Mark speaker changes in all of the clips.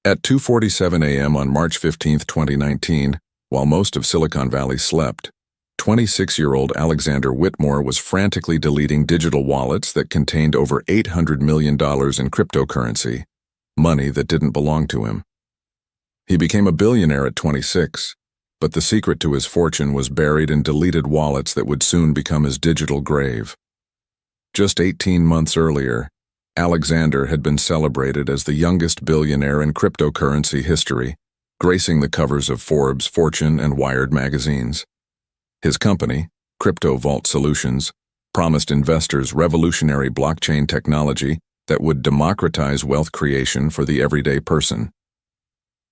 Speaker 1: At 2:47 a.m. on March 15, 2019, while most of Silicon Valley slept, 26-year-old Alexander Whitmore was frantically deleting digital wallets that contained over $800 million in cryptocurrency, money that didn't belong to him. He became a billionaire at 26, but the secret to his fortune was buried in deleted wallets that would soon become his digital grave. Just 18 months earlier, Alexander had been celebrated as the youngest billionaire in cryptocurrency history, gracing the covers of Forbes, Fortune, and Wired magazines. His company, Crypto Vault Solutions, promised investors revolutionary blockchain technology that would democratize wealth creation for the everyday person.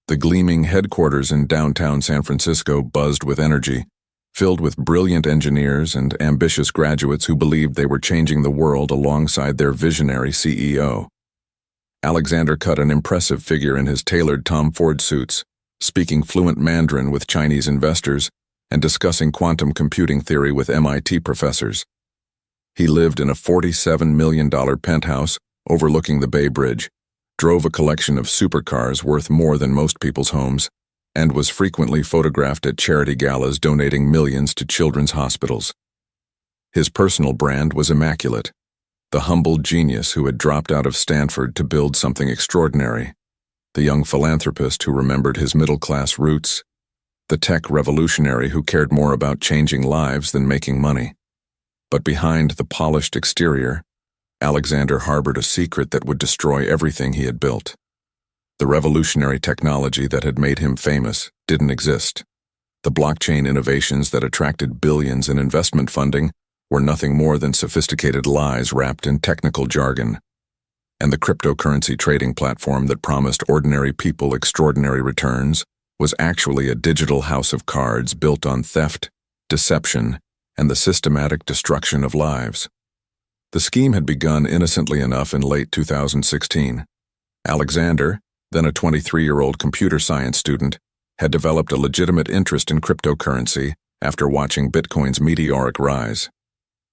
Speaker 1: The gleaming headquarters in downtown San Francisco buzzed with energy, filled with brilliant engineers and ambitious graduates who believed they were changing the world alongside their visionary CEO. Alexander cut an impressive figure in his tailored Tom Ford suits, speaking fluent Mandarin with Chinese investors and discussing quantum computing theory with MIT professors. He lived in a $47 million penthouse overlooking the Bay Bridge, drove a collection of supercars worth more than most people's homes, and was frequently photographed at charity galas donating millions to children's hospitals. His personal brand was immaculate, the humble genius who had dropped out of Stanford to build something extraordinary, the young philanthropist who remembered his middle-class roots, the tech revolutionary who cared more about changing lives than making money. But behind the polished exterior, Alexander harbored a secret that would destroy everything he had built. The revolutionary technology that had made him famous didn't exist. The blockchain innovations that attracted billions in investment funding were nothing more than sophisticated lies wrapped in technical jargon. And the cryptocurrency trading platform that promised ordinary people extraordinary returns was actually a digital house of cards built on theft, deception, and the systematic destruction of lives. The scheme had begun innocently enough in late 2016. Alexander, then a 23-year-old computer science student, had developed a legitimate interest in cryptocurrency after watching Bitcoin's meteoric rise.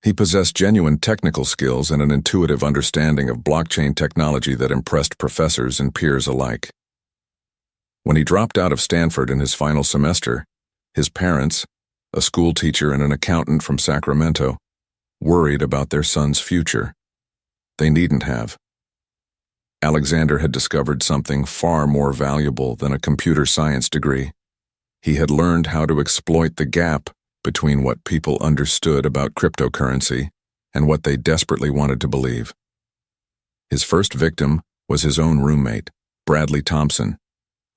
Speaker 1: He possessed genuine technical skills and an intuitive understanding of blockchain technology that impressed professors and peers alike. When he dropped out of Stanford in his final semester, his parents, a school teacher and an accountant from Sacramento, worried about their son's future. They needn't have. Alexander had discovered something far more valuable than a computer science degree. He had learned how to exploit the gap between what people understood about cryptocurrency and what they desperately wanted to believe. His first victim was his own roommate, Bradley Thompson,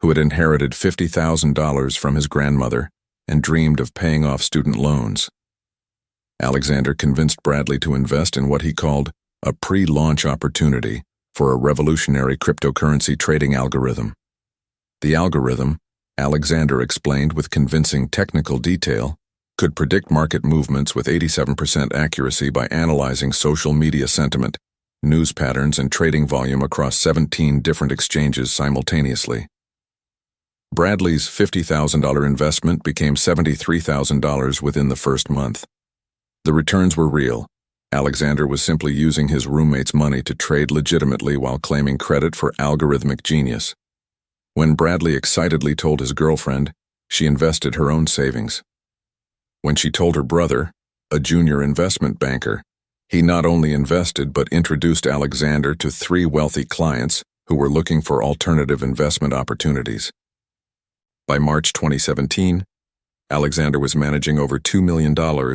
Speaker 1: who had inherited $50,000 from his grandmother and dreamed of paying off student loans. Alexander convinced Bradley to invest in what he called a pre-launch opportunity for a revolutionary cryptocurrency trading algorithm. The algorithm, Alexander explained with convincing technical detail, could predict market movements with 87% accuracy by analyzing social media sentiment, news patterns, and trading volume across 17 different exchanges simultaneously. Bradley's $50,000 investment became $73,000 within the first month. The returns were real. Alexander was simply using his roommate's money to trade legitimately while claiming credit for algorithmic genius. When Bradley excitedly told his girlfriend, she invested her own savings. When she told her brother, a junior investment banker, he not only invested but introduced Alexander to 3 wealthy clients who were looking for alternative investment opportunities. By March 2017, Alexander was managing over $2 million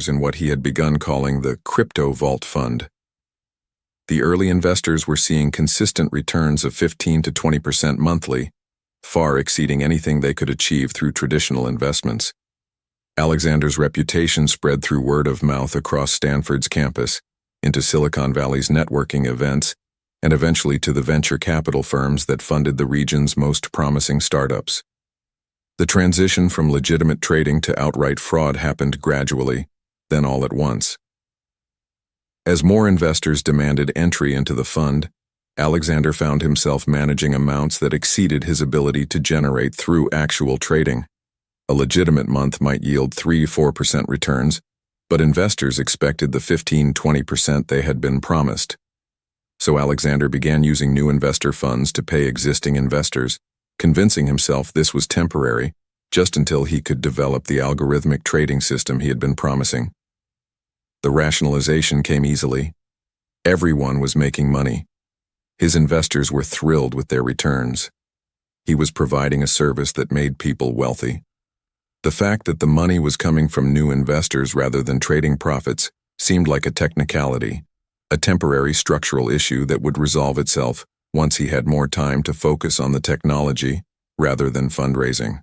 Speaker 1: in what he had begun calling the Crypto Vault Fund. The early investors were seeing consistent returns of 15 to 20% monthly, far exceeding anything they could achieve through traditional investments. Alexander's reputation spread through word of mouth across Stanford's campus, into Silicon Valley's networking events, and eventually to the venture capital firms that funded the region's most promising startups. The transition from legitimate trading to outright fraud happened gradually, then all at once. As more investors demanded entry into the fund, Alexander found himself managing amounts that exceeded his ability to generate through actual trading. A legitimate month might yield 3–4% returns, but investors expected the 15–20% they had been promised. So Alexander began using new investor funds to pay existing investors, convincing himself this was temporary, just until he could develop the algorithmic trading system he had been promising. The rationalization came easily. Everyone was making money. His investors were thrilled with their returns. He was providing a service that made people wealthy. The fact that the money was coming from new investors rather than trading profits seemed like a technicality, a temporary structural issue that would resolve itself once he had more time to focus on the technology rather than fundraising.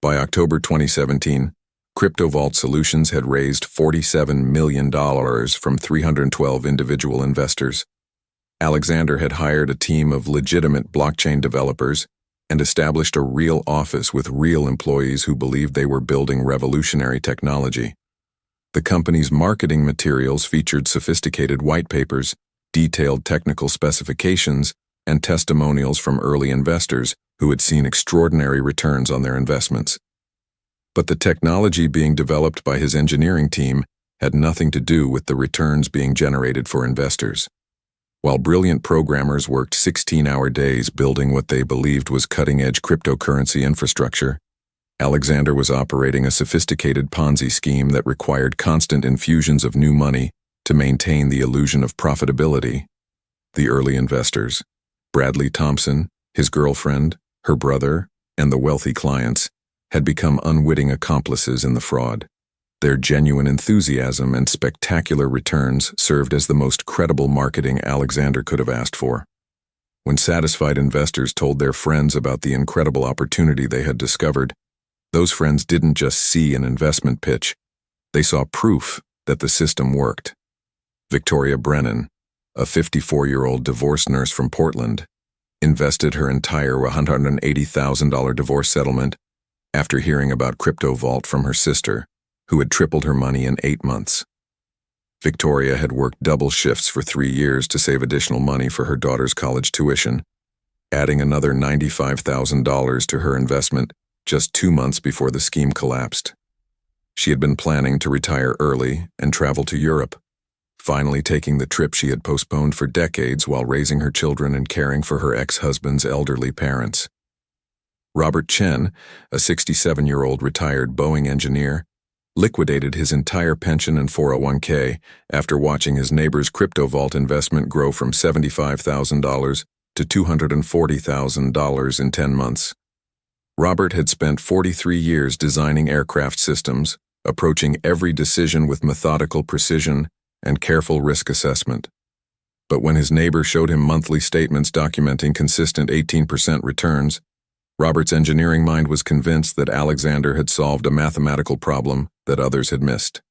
Speaker 1: By October 2017, CryptoVault Solutions had raised $47 million from 312 individual investors. Alexander had hired a team of legitimate blockchain developers and established a real office with real employees who believed they were building revolutionary technology. The company's marketing materials featured sophisticated white papers, detailed technical specifications, and testimonials from early investors who had seen extraordinary returns on their investments. But the technology being developed by his engineering team had nothing to do with the returns being generated for investors. While brilliant programmers worked 16-hour days building what they believed was cutting-edge cryptocurrency infrastructure, Alexander was operating a sophisticated Ponzi scheme that required constant infusions of new money to maintain the illusion of profitability. The early investors, Bradley Thompson, his girlfriend, her brother, and the wealthy clients, had become unwitting accomplices in the fraud. Their genuine enthusiasm and spectacular returns served as the most credible marketing Alexander could have asked for. When satisfied investors told their friends about the incredible opportunity they had discovered, those friends didn't just see an investment pitch, they saw proof that the system worked. Victoria Brennan, a 54-year-old divorce nurse from Portland, invested her entire $180,000 divorce settlement after hearing about CryptoVault from her sister, who had tripled her money in 8 months. Victoria had worked double shifts for 3 years to save additional money for her daughter's college tuition, adding another $95,000 to her investment just 2 months before the scheme collapsed. She had been planning to retire early and travel to Europe, finally taking the trip she had postponed for decades while raising her children and caring for her ex-husband's elderly parents. Robert Chen, a 67-year-old retired Boeing engineer, liquidated his entire pension and 401k after watching his neighbor's CryptoVault investment grow from $75,000 to $240,000 in 10 months. Robert had spent 43 years designing aircraft systems, approaching every decision with methodical precision and careful risk assessment. But when his neighbor showed him monthly statements documenting consistent 18% returns, Robert's engineering mind was convinced that Alexander had solved a mathematical problem that others had missed.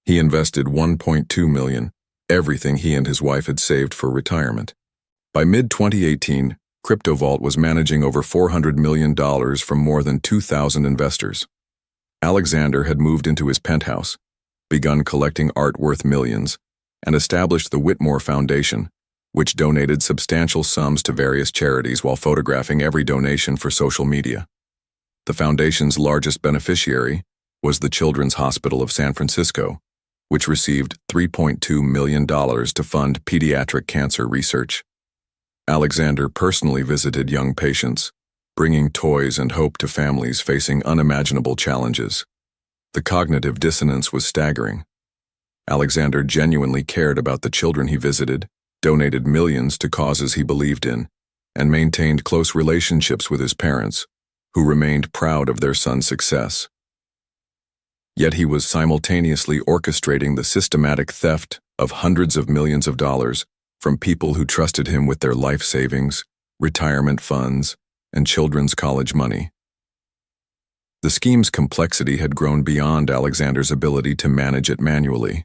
Speaker 1: He invested $1.2 million, everything he and his wife had saved for retirement. By mid-2018, CryptoVault was managing over $400 million from more than 2,000 investors. Alexander had moved into his penthouse, begun collecting art worth millions, and established the Whitmore Foundation, which donated substantial sums to various charities while photographing every donation for social media. The foundation's largest beneficiary was the Children's Hospital of San Francisco, which received $3.2 million to fund pediatric cancer research. Alexander personally visited young patients, bringing toys and hope to families facing unimaginable challenges. The cognitive dissonance was staggering. Alexander genuinely cared about the children he visited, donated millions to causes he believed in, and maintained close relationships with his parents, who remained proud of their son's success. Yet he was simultaneously orchestrating the systematic theft of hundreds of millions of dollars from people who trusted him with their life savings, retirement funds, and children's college money. The scheme's complexity had grown beyond Alexander's ability to manage it manually.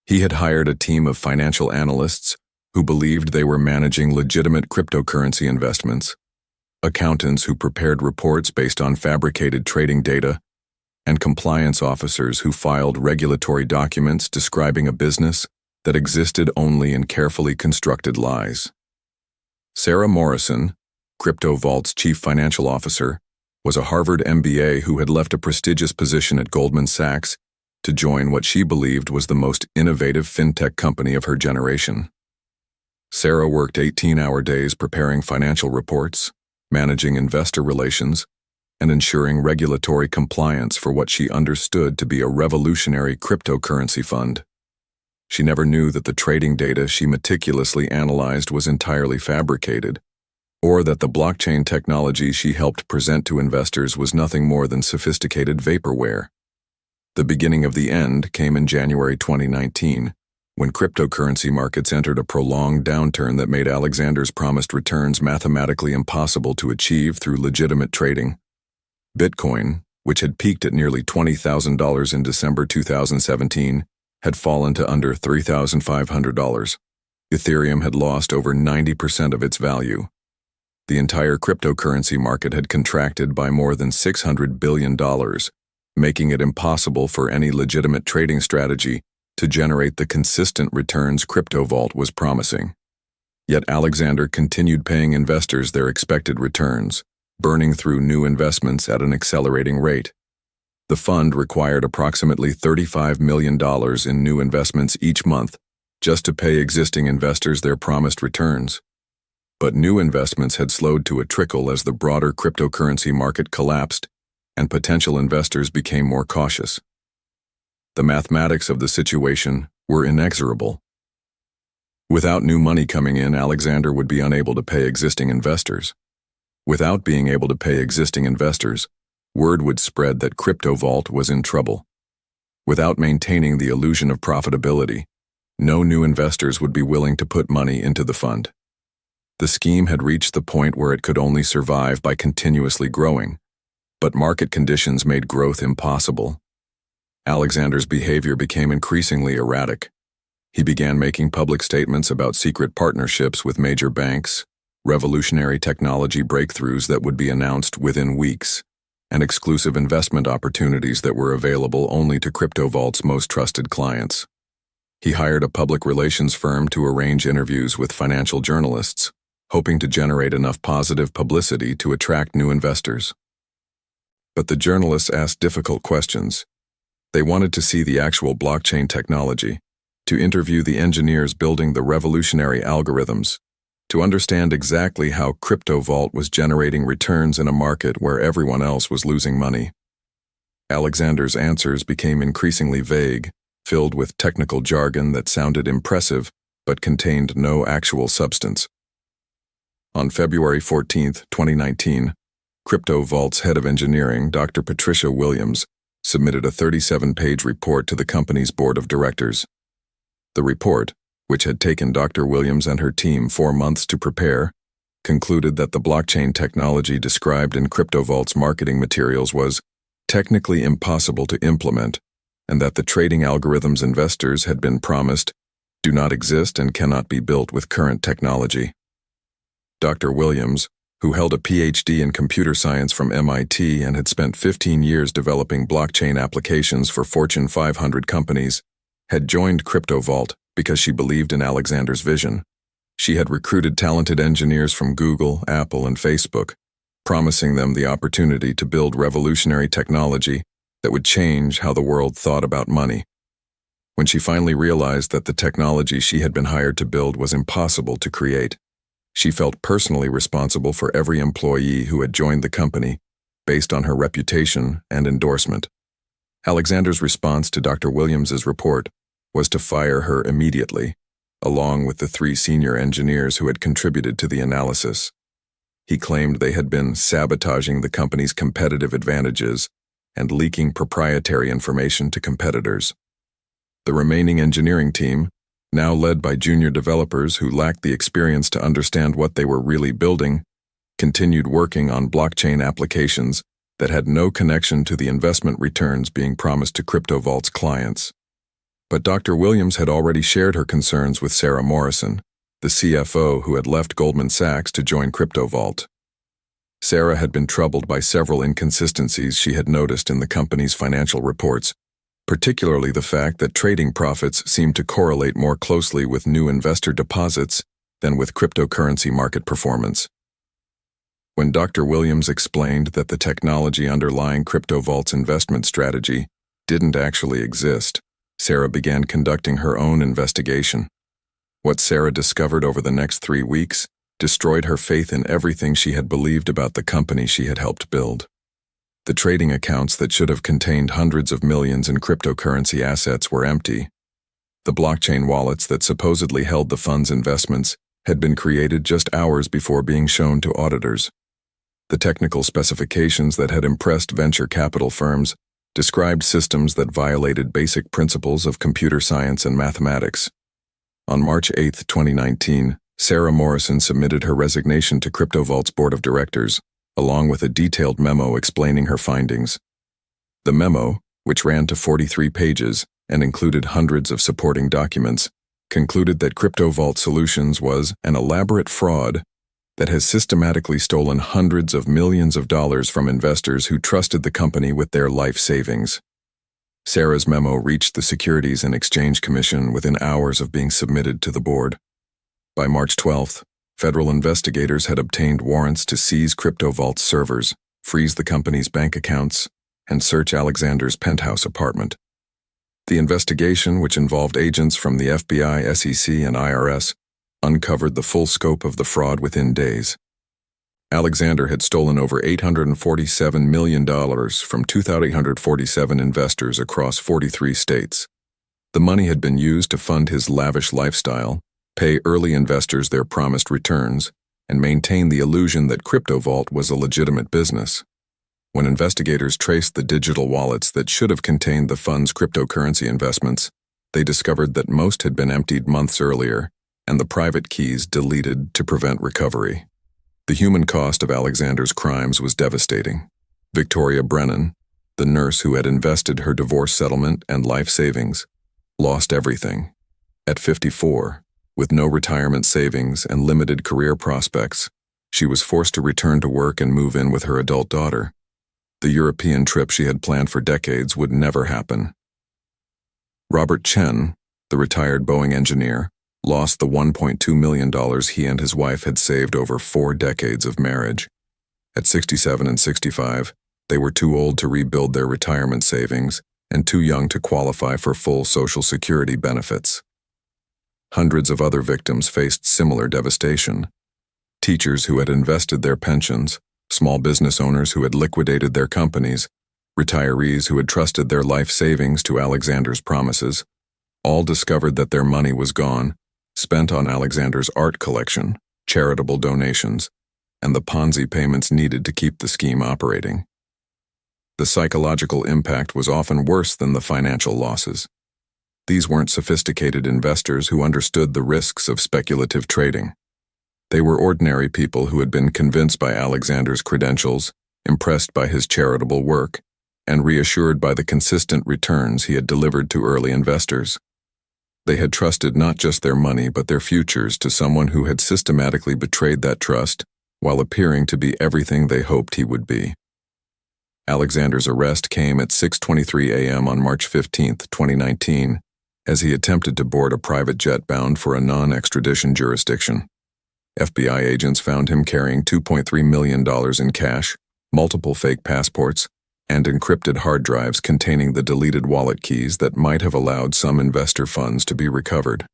Speaker 1: He had hired a team of financial analysts who believed they were managing legitimate cryptocurrency investments, accountants who prepared reports based on fabricated trading data, and compliance officers who filed regulatory documents describing a business that existed only in carefully constructed lies. Sarah Morrison, CryptoVault's chief financial officer, was a Harvard MBA who had left a prestigious position at Goldman Sachs to join what she believed was the most innovative fintech company of her generation. Sarah worked 18-hour days preparing financial reports, managing investor relations, and ensuring regulatory compliance for what she understood to be a revolutionary cryptocurrency fund. She never knew that the trading data she meticulously analyzed was entirely fabricated, or that the blockchain technology she helped present to investors was nothing more than sophisticated vaporware. The beginning of the end came in January 2019, when cryptocurrency markets entered a prolonged downturn that made Alexander's promised returns mathematically impossible to achieve through legitimate trading. Bitcoin, which had peaked at nearly $20,000 in December 2017, had fallen to under $3,500. Ethereum had lost over 90% of its value. The entire cryptocurrency market had contracted by more than $600 billion, making it impossible for any legitimate trading strategy to generate the consistent returns CryptoVault was promising. Yet Alexander continued paying investors their expected returns, burning through new investments at an accelerating rate. The fund required approximately $35 million in new investments each month just to pay existing investors their promised returns. But new investments had slowed to a trickle as the broader cryptocurrency market collapsed and potential investors became more cautious. The mathematics of the situation were inexorable. Without new money coming in, Alexander would be unable to pay existing investors. Without being able to pay existing investors, word would spread that CryptoVault was in trouble. Without maintaining the illusion of profitability, no new investors would be willing to put money into the fund. The scheme had reached the point where it could only survive by continuously growing, but market conditions made growth impossible. Alexander's behavior became increasingly erratic. He began making public statements about secret partnerships with major banks, revolutionary technology breakthroughs that would be announced within weeks, and exclusive investment opportunities that were available only to CryptoVault's most trusted clients. He hired a public relations firm to arrange interviews with financial journalists, hoping to generate enough positive publicity to attract new investors. But the journalists asked difficult questions. They wanted to see the actual blockchain technology, to interview the engineers building the revolutionary algorithms, to understand exactly how CryptoVault was generating returns in a market where everyone else was losing money. Alexander's answers became increasingly vague, filled with technical jargon that sounded impressive but contained no actual substance. On February 14, 2019, CryptoVault's head of engineering, Dr. Patricia Williams, submitted a 37-page report to the company's board of directors. The report, which had taken Dr. Williams and her team 4 months to prepare, concluded that the blockchain technology described in CryptoVault's marketing materials was technically impossible to implement, and that the trading algorithms investors had been promised do not exist and cannot be built with current technology. Dr. Williams, who held a PhD in computer science from MIT and had spent 15 years developing blockchain applications for Fortune 500 companies, had joined CryptoVault because she believed in Alexander's vision. She had recruited talented engineers from Google, Apple, and Facebook, promising them the opportunity to build revolutionary technology that would change how the world thought about money. When she finally realized that the technology she had been hired to build was impossible to create, she felt personally responsible for every employee who had joined the company based on her reputation and endorsement. Alexander's response to Dr. Williams's report was to fire her immediately, along with the 3 senior engineers who had contributed to the analysis. He claimed they had been sabotaging the company's competitive advantages and leaking proprietary information to competitors. The remaining engineering team, now led by junior developers who lacked the experience to understand what they were really building, continued working on blockchain applications that had no connection to the investment returns being promised to CryptoVault's clients. But Dr. Williams had already shared her concerns with Sarah Morrison, the CFO who had left Goldman Sachs to join CryptoVault. Sarah had been troubled by several inconsistencies she had noticed in the company's financial reports, particularly the fact that trading profits seemed to correlate more closely with new investor deposits than with cryptocurrency market performance. When Dr. Williams explained that the technology underlying CryptoVault's investment strategy didn't actually exist, Sarah began conducting her own investigation. What Sarah discovered over the next 3 weeks destroyed her faith in everything she had believed about the company she had helped build. The trading accounts that should have contained hundreds of millions in cryptocurrency assets were empty. The blockchain wallets that supposedly held the fund's investments had been created just hours before being shown to auditors. The technical specifications that had impressed venture capital firms described systems that violated basic principles of computer science and mathematics. On March 8, 2019, Sarah Morrison submitted her resignation to CryptoVault's board of directors, along with a detailed memo explaining her findings. The memo, which ran to 43 pages and included hundreds of supporting documents, concluded that CryptoVault Solutions was an elaborate fraud that has systematically stolen hundreds of millions of dollars from investors who trusted the company with their life savings. Sarah's memo reached the Securities and Exchange Commission within hours of being submitted to the board. By March 12th, federal investigators had obtained warrants to seize CryptoVault's servers, freeze the company's bank accounts, and search Alexander's penthouse apartment. The investigation, which involved agents from the FBI, SEC, and IRS, uncovered the full scope of the fraud within days. Alexander had stolen over $847 million from 2,847 investors across 43 states. The money had been used to fund his lavish lifestyle, pay early investors their promised returns, and maintain the illusion that CryptoVault was a legitimate business. When investigators traced the digital wallets that should have contained the fund's cryptocurrency investments, they discovered that most had been emptied months earlier, and the private keys deleted to prevent recovery. The human cost of Alexander's crimes was devastating. Victoria Brennan, the nurse who had invested her divorce settlement and life savings, lost everything. At 54, with no retirement savings and limited career prospects, she was forced to return to work and move in with her adult daughter. The European trip she had planned for decades would never happen. Robert Chen, the retired Boeing engineer, lost the $1.2 million he and his wife had saved over 4 decades of marriage. At 67 and 65, they were too old to rebuild their retirement savings and too young to qualify for full Social Security benefits. Hundreds of other victims faced similar devastation. Teachers who had invested their pensions, small business owners who had liquidated their companies, retirees who had trusted their life savings to Alexander's promises, all discovered that their money was gone, spent on Alexander's art collection, charitable donations, and the Ponzi payments needed to keep the scheme operating. The psychological impact was often worse than the financial losses. These weren't sophisticated investors who understood the risks of speculative trading. They were ordinary people who had been convinced by Alexander's credentials, impressed by his charitable work, and reassured by the consistent returns he had delivered to early investors. They had trusted not just their money but their futures to someone who had systematically betrayed that trust while appearing to be everything they hoped he would be. Alexander's arrest came at 6:23 a.m. on March 15, 2019, as he attempted to board a private jet bound for a non-extradition jurisdiction. FBI agents found him carrying $2.3 million in cash, multiple fake passports, and encrypted hard drives containing the deleted wallet keys that might have allowed some investor funds to be recovered.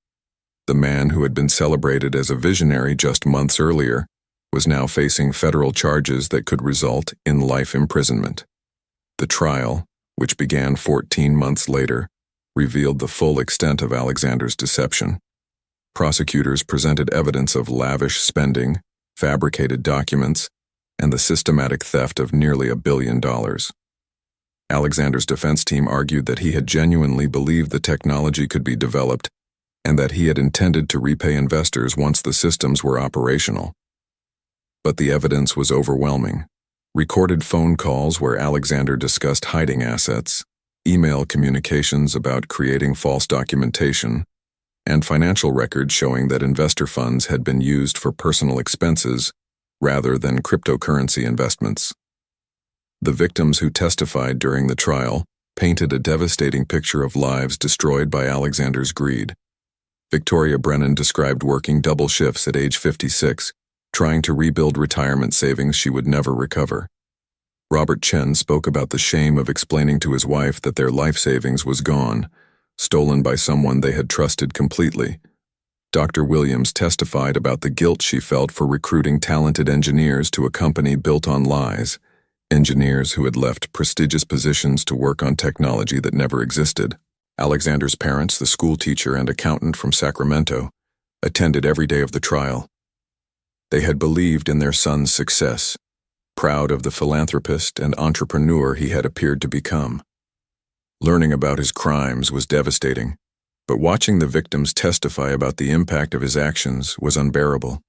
Speaker 1: The man who had been celebrated as a visionary just months earlier was now facing federal charges that could result in life imprisonment. The trial, which began 14 months later, revealed the full extent of Alexander's deception. Prosecutors presented evidence of lavish spending, fabricated documents, and the systematic theft of nearly $1 billion. Alexander's defense team argued that he had genuinely believed the technology could be developed and that he had intended to repay investors once the systems were operational. But the evidence was overwhelming. Recorded phone calls where Alexander discussed hiding assets, email communications about creating false documentation, and financial records showing that investor funds had been used for personal expenses rather than cryptocurrency investments. The victims who testified during the trial painted a devastating picture of lives destroyed by Alexander's greed. Victoria Brennan described working double shifts at age 56, trying to rebuild retirement savings she would never recover. Robert Chen spoke about the shame of explaining to his wife that their life savings was gone, stolen by someone they had trusted completely. Dr. Williams testified about the guilt she felt for recruiting talented engineers to a company built on lies, engineers who had left prestigious positions to work on technology that never existed. Alexander's parents, the school teacher and accountant from Sacramento, attended every day of the trial. They had believed in their son's success, proud of the philanthropist and entrepreneur he had appeared to become. Learning about his crimes was devastating, but watching the victims testify about the impact of his actions was unbearable.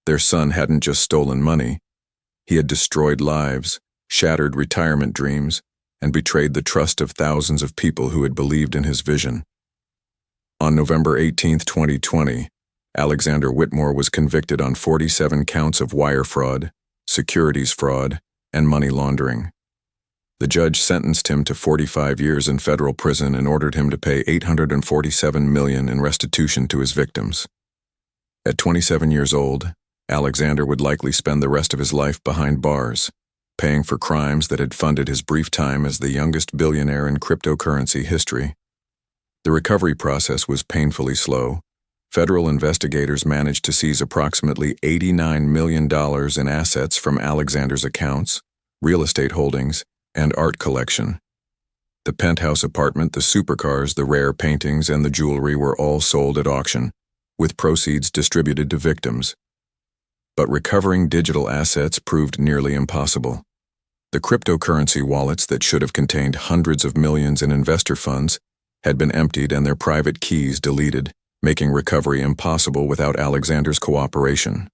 Speaker 1: Their son hadn't just stolen money, he had destroyed lives, shattered retirement dreams, and betrayed the trust of thousands of people who had believed in his vision. On November 18, 2020, Alexander Whitmore was convicted on 47 counts of wire fraud, securities fraud, and money laundering. The judge sentenced him to 45 years in federal prison and ordered him to pay $847 million in restitution to his victims. At 27 years old, Alexander would likely spend the rest of his life behind bars, paying for crimes that had funded his brief time as the youngest billionaire in cryptocurrency history. The recovery process was painfully slow. Federal investigators managed to seize approximately $89 million in assets from Alexander's accounts, real estate holdings, and art collection. The penthouse apartment, the supercars, the rare paintings, and the jewelry were all sold at auction, with proceeds distributed to victims. But recovering digital assets proved nearly impossible. The cryptocurrency wallets that should have contained hundreds of millions in investor funds had been emptied and their private keys deleted, making recovery impossible without Alexander's cooperation.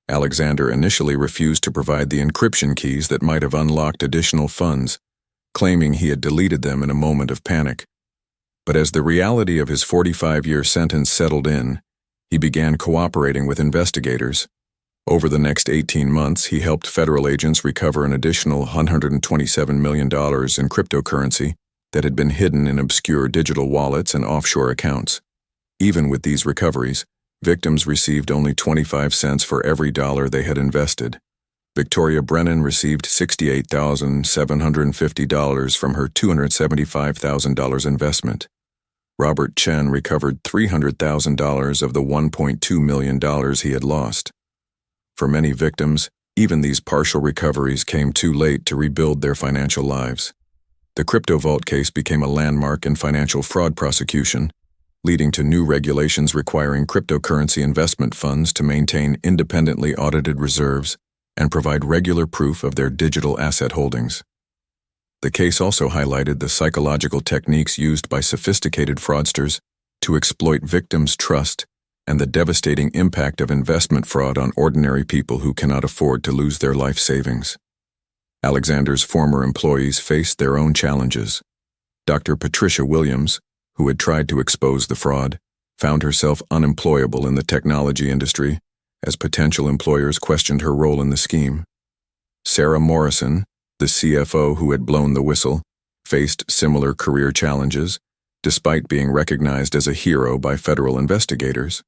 Speaker 1: Alexander initially refused to provide the encryption keys that might have unlocked additional funds, claiming he had deleted them in a moment of panic. But as the reality of his 45-year sentence settled in, he began cooperating with investigators. Over the next 18 months, he helped federal agents recover an additional $127 million in cryptocurrency that had been hidden in obscure digital wallets and offshore accounts. Even with these recoveries, victims received only 25 cents for every dollar they had invested. Victoria Brennan received $68,750 from her $275,000 investment. Robert Chen recovered $300,000 of the $1.2 million he had lost. For many victims, even these partial recoveries came too late to rebuild their financial lives. The Crypto Vault case became a landmark in financial fraud prosecution, leading to new regulations requiring cryptocurrency investment funds to maintain independently audited reserves and provide regular proof of their digital asset holdings. The case also highlighted the psychological techniques used by sophisticated fraudsters to exploit victims' trust and the devastating impact of investment fraud on ordinary people who cannot afford to lose their life savings. Alexander's former employees faced their own challenges. Dr. Patricia Williams, who had tried to expose the fraud, found herself unemployable in the technology industry as potential employers questioned her role in the scheme. Sarah Morrison, the CFO who had blown the whistle, faced similar career challenges, despite being recognized as a hero by federal investigators.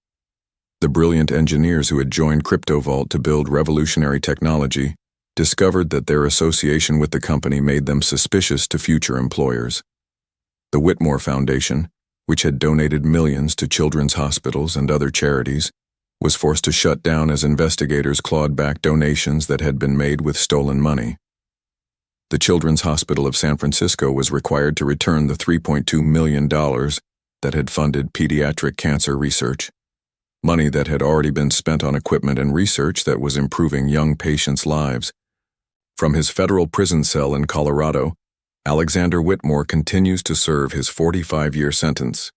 Speaker 1: The brilliant engineers who had joined Crypto Vault to build revolutionary technology discovered that their association with the company made them suspicious to future employers. The Whitmore Foundation, which had donated millions to children's hospitals and other charities, was forced to shut down as investigators clawed back donations that had been made with stolen money. The Children's Hospital of San Francisco was required to return the $3.2 million that had funded pediatric cancer research, money that had already been spent on equipment and research that was improving young patients' lives. From his federal prison cell in Colorado, Alexander Whitmore continues to serve his 45-year sentence.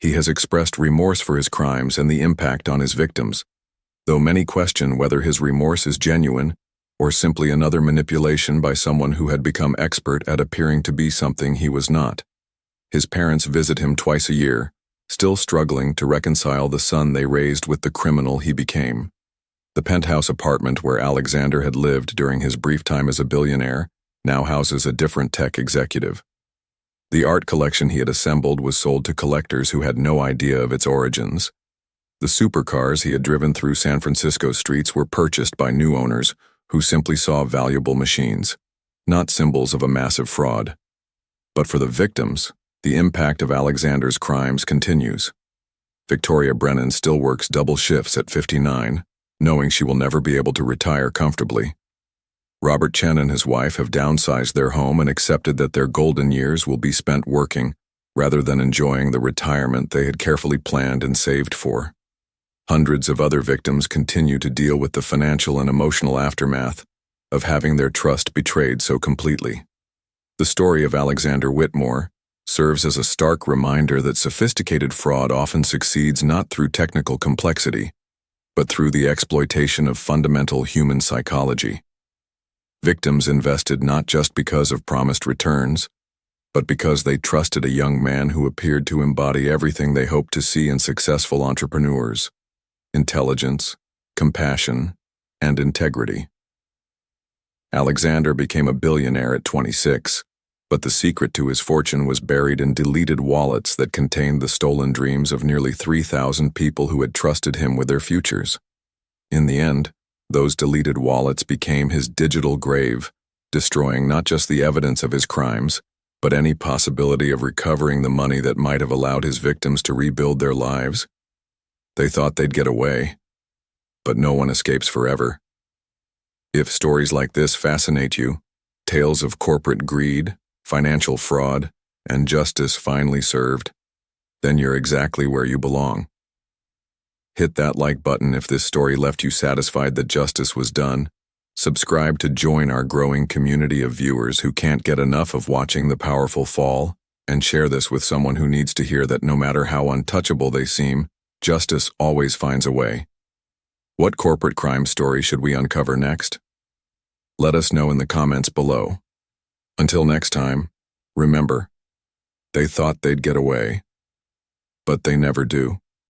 Speaker 1: He has expressed remorse for his crimes and the impact on his victims, though many question whether his remorse is genuine or simply another manipulation by someone who had become expert at appearing to be something he was not. His parents visit him twice a year, still struggling to reconcile the son they raised with the criminal he became. The penthouse apartment where Alexander had lived during his brief time as a billionaire now houses a different tech executive. The art collection he had assembled was sold to collectors who had no idea of its origins. The supercars he had driven through San Francisco streets were purchased by new owners who simply saw valuable machines, not symbols of a massive fraud. But for the victims, the impact of Alexander's crimes continues. Victoria Brennan still works double shifts at 59, knowing she will never be able to retire comfortably. Robert Chen and his wife have downsized their home and accepted that their golden years will be spent working, rather than enjoying the retirement they had carefully planned and saved for. Hundreds of other victims continue to deal with the financial and emotional aftermath of having their trust betrayed so completely. The story of Alexander Whitmore serves as a stark reminder that sophisticated fraud often succeeds not through technical complexity, but through the exploitation of fundamental human psychology. Victims invested not just because of promised returns, but because they trusted a young man who appeared to embody everything they hoped to see in successful entrepreneurs: intelligence, compassion, and integrity. Alexander became a billionaire at 26, but the secret to his fortune was buried in deleted wallets that contained the stolen dreams of nearly 3,000 people who had trusted him with their futures. In the end, those deleted wallets became his digital grave, destroying not just the evidence of his crimes, but any possibility of recovering the money that might have allowed his victims to rebuild their lives. They thought they'd get away, but no one escapes forever. If stories like this fascinate you, tales of corporate greed, financial fraud, and justice finally served, then you're exactly where you belong. Hit that like button if this story left you satisfied that justice was done. Subscribe to join our growing community of viewers who can't get enough of watching the powerful fall, and share this with someone who needs to hear that no matter how untouchable they seem, justice always finds a way. What corporate crime story should we uncover next? Let us know in the comments below. Until next time, remember, they thought they'd get away, but they never do.